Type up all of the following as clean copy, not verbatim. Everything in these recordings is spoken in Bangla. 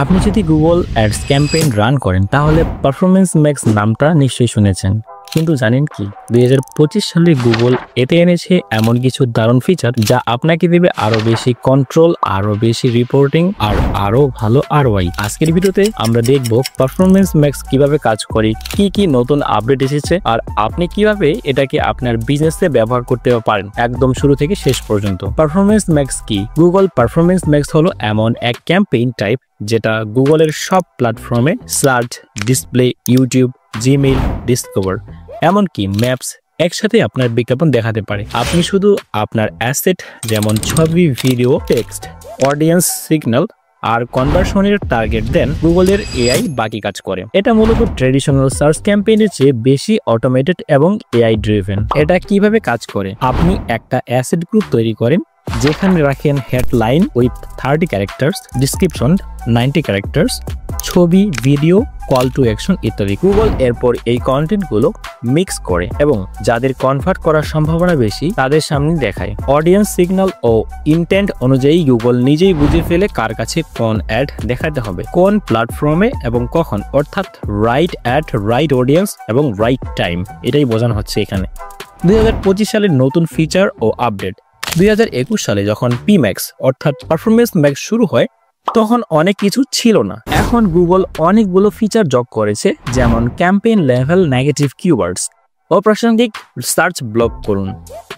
আপনি যদি গুগল অ্যাডস ক্যাম্পেইন রান করেন তাহলে পারফরমেন্স ম্যাক্স নামটা নিশ্চয়ই শুনেছেন, কিন্তু জানেন কি 2025 সালে গুগল এতে এনেছে এমন কিছু দারুণ ফিচার যা আপনাকে দেবে আরো বেশি কন্ট্রোল, আরো বেশি রিপোর্টিং আর আরো ভালো আরওআই। আজকের ভিডিওতে আমরা দেখব পারফরমেন্স ম্যাক্স কিভাবে কাজ করে, কি নতুন আপডেট এসেছে আর আপনি কিভাবে এটাকে আপনার বিজনেসে ব্যবহার করতে পারেন একদম শুরু থেকে শেষ পর্যন্ত। পারফরমেন্স ম্যাক্স কি? গুগল পারফরমেন্স ম্যাক্স হলো এমন এক ক্যাম্পেইন টাইপ যেটা গুগলের সব প্ল্যাটফর্মে search, display, YouTube, Gmail, discover এমনকি ম্যাপস একসাথে আপনার বিজ্ঞাপন দেখাতে পারে। আপনি শুধু আপনার অ্যাসেট যেমন ছবি, ভিডিও, টেক্সট, অডিয়েন্স সিগন্যাল আর কনভার্সনের টার্গেট দেন, গুগলের এআই বাকি কাজ করে। এটা মূলত ট্রেডিশনাল সার্চ ক্যাম্পেইনের চেয়ে বেশি অটোমেটেড এবং এআই ড্রিভেন। এটা কিভাবে কাজ করে? আপনি একটা অ্যাসেট গ্রুপ তৈরি করেন যেখানে রাখেন headline with 30 characters, description 90 characters, ছবি, ভিডিও, কল টু অ্যাকশন ইত্যাদি। গুগল এরপর এই কন্টেন্টগুলো মিক্স করে এবং যাদের কনভার্ট করার সম্ভাবনা বেশি তাদের সামনে দেখায়। অডিয়েন্স সিগন্যাল ও ইনটেন্ট অনুযায়ী গুগল নিজেই বুঝে ফেলে কার কাছে কোন অ্যাড দেখাতে হবে, কোন প্ল্যাটফর্মে এবং কখন, অর্থাৎ রাইট অ্যাড, রাইট অডিয়েন্স এবং রাইট টাইম। এটাই বোঝানো হচ্ছে এখানে। 2025 সালের নতুন ফিচার ও আপডেট। 2021 সালে যখন পিম্যাক্স অর্থাৎ পারফরমেন্স ম্যাক্স শুরু হয় তখন অনেক কিছু ছিল না। এখন গুগল অনেকগুলো ফিচার যোগ করেছে, যেমন ক্যাম্পেইন লেভেল নেগেটিভ কিওয়ার্ডস, অপ্রাসঙ্গিক সার্চ ব্লক করুন,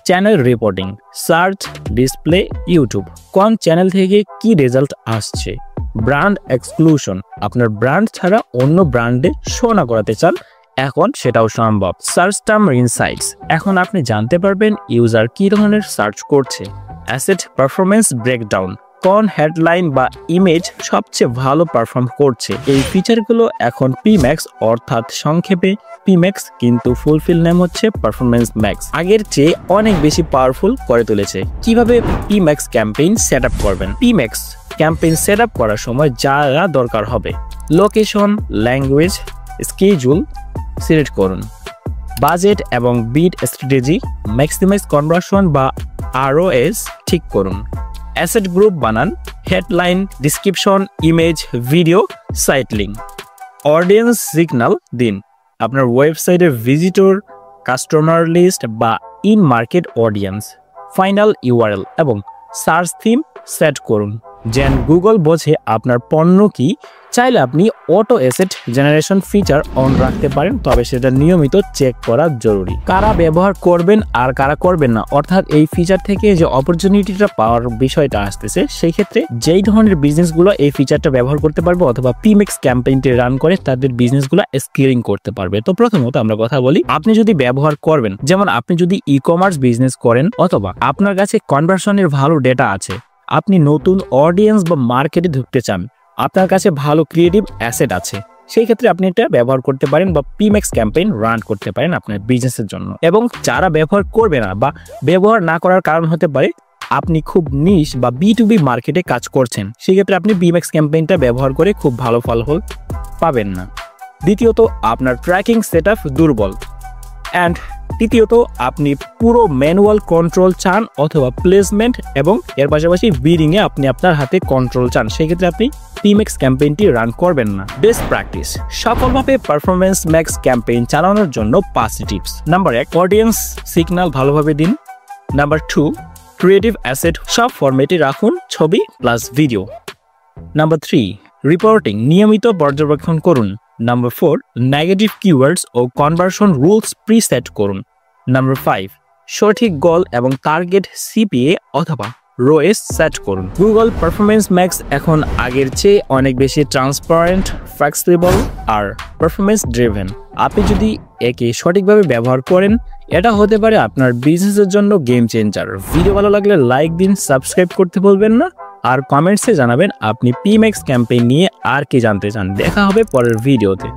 channel reporting, search, display, YouTube, কোন চ্যানেল থেকে কি রেজাল্ট আসছে, ব্র্যান্ড এক্সক্লুশন, আপনার ব্র্যান্ড ছাড়া অন্য ব্র্যান্ডে শো না করাতে চান, এখন সেটাও সম্ভব। সার্চ টার্ম ইনসাইটস, এখন আপনি জানতে পারবেন ইউজার কি ধরনের সার্চ করছে। অ্যাসেট পারফরমেন্স ব্রেকডাউন, কোন হেডলাইন বা ইমেজ সবচেয়ে ভালো পারফর্ম করছে। এই ফিচারগুলো এখন পিম্যাক্স অর্থাৎ সংক্ষেপে পিম্যাক্স, কিন্তু ফুলফিল নেম হচ্ছে পারফরমেন্স ম্যাক্স, আগের চেয়ে অনেক বেশি পাওয়ারফুল করে তুলেছে। কিভাবে পিম্যাক্স ক্যাম্পেইন সেট আপ করবেন? পিম্যাক্স ক্যাম্পেইন সেট আপ করার সময় যা দরকার হবে: লোকেশন, ল্যাঙ্গুয়েজ, স্কেজুল সিলেক্ট করুন, বাজেট এবং বিড স্ট্র্যাটেজি, ম্যাক্সিমাইজ কনভার্সন বা আরওএস ঠিক করুন, অ্যাসেট গ্রুপ বানান, headline, description, image, video, site link, audience signal দিন, আপনার ওয়েবসাইটের ভিজিটর, কাস্টমার লিস্ট বা in market audience, final URL এবং সার্চ থিম সেট করুন যেন গুগল বোঝে আপনার পণ্য কি। চাইলে আপনি auto asset generation feature on রাখতে পারেন, তবে সেটা নিয়মিত চেক করা জরুরি। কারা ব্যবহার করবেন আর কারা করবেন না, অর্থাৎ এই ফিচার থেকে যে অপরচুনিটিটা পাওয়ার বিষয়টা আসতেছে, সেই ক্ষেত্রে যেই ধরনের বিজনেসগুলো এই ফিচারটা ব্যবহার করতে পারবে অথবা পিম্যাক্স ক্যাম্পেইনটি রান করে তাদের বিজনেসগুলো স্কেলিং করতে পারবে। তো প্রথমত আমরা কথা বলি, আপনি যদি ব্যবহার করবেন, যেমন আপনি যদি ই কমার্স বিজনেস করেন অথবা আপনার কাছে কনভার্সনের ভালো ডেটা আছে, আপনি নতুন অডিয়েন্স বা মার্কেটে ঢুকতে চান, আপনার কাছে ভালো ক্রিয়েটিভ অ্যাসেট আছে, সেই ক্ষেত্রে আপনি এটা ব্যবহার করতে পারেন বা পিম্যাক্স ক্যাম্পেইন রান করতে পারেন আপনার বিজনেসের জন্য। এবং যারা ব্যবহার করবে না বা ব্যবহার না করার কারণ হতে পারে আপনি খুব নিশ বা B2B মার্কেটে কাজ করছেন, সেই ক্ষেত্রে আপনি পিম্যাক্স ক্যাম্পেইনটা ব্যবহার করে খুব ভালো ফলাফল পাবেন না। দ্বিতীয়ত, আপনার ট্র্যাকিং সেটআপ দুর্বল। অ্যান্ড তৃতীয়ত, আপনি পুরো ম্যানুয়াল কন্ট্রোল চান অথবা প্লেসমেন্ট এবং এর পাশাপাশি বিডিং এ আপনি আপনার হাতে কন্ট্রোল চান, সেই ক্ষেত্রে আপনি পিম্যাক্স ক্যাম্পেইনটি রান করবেন না। বেস্ট প্র্যাকটিস, সফলভাবে পারফরমেন্স ম্যাক্স ক্যাম্পেইন চালানোর জন্য 5 টিপস। নাম্বার 1, অডিয়েন্স সিগন্যাল ভালোভাবে দিন। নাম্বার 2, ক্রিয়েটিভ অ্যাসেট সব ফরম্যাটে রাখুন, ছবি প্লাস ভিডিও। নাম্বার 3, রিপোর্টিং নিয়মিত পর্যবেক্ষণ করুন। নাম্বার 4, নেগেটিভ কিওয়ার্ডস ও কনভার্সন রুলস প্রিসেট করুন। নাম্বার 5, সঠিক গোল এবং টার্গেট সিপিএ অথবা রোএস সেট করুন। গুগল পারফরমেন্স ম্যাক্স এখন আগের চেয়ে অনেক বেশি ট্রান্সপারেন্ট, ফ্লেক্সিবল আর পারফরমেন্স ড্রিভেন। আপনি যদি একে সঠিকভাবে ব্যবহার করেন, এটা হতে পারে আপনার বিজনেসের জন্য গেম চেঞ্জার। ভিডিও ভালো লাগলে লাইক দিন, সাবস্ক্রাইব করতে ভুলবেন না আর কমেন্টসে জানাবেন আপনি পিম্যাক্স ক্যাম্পেইন নিয়ে আর কি জানতে চান। দেখা হবে পরের ভিডিওতে।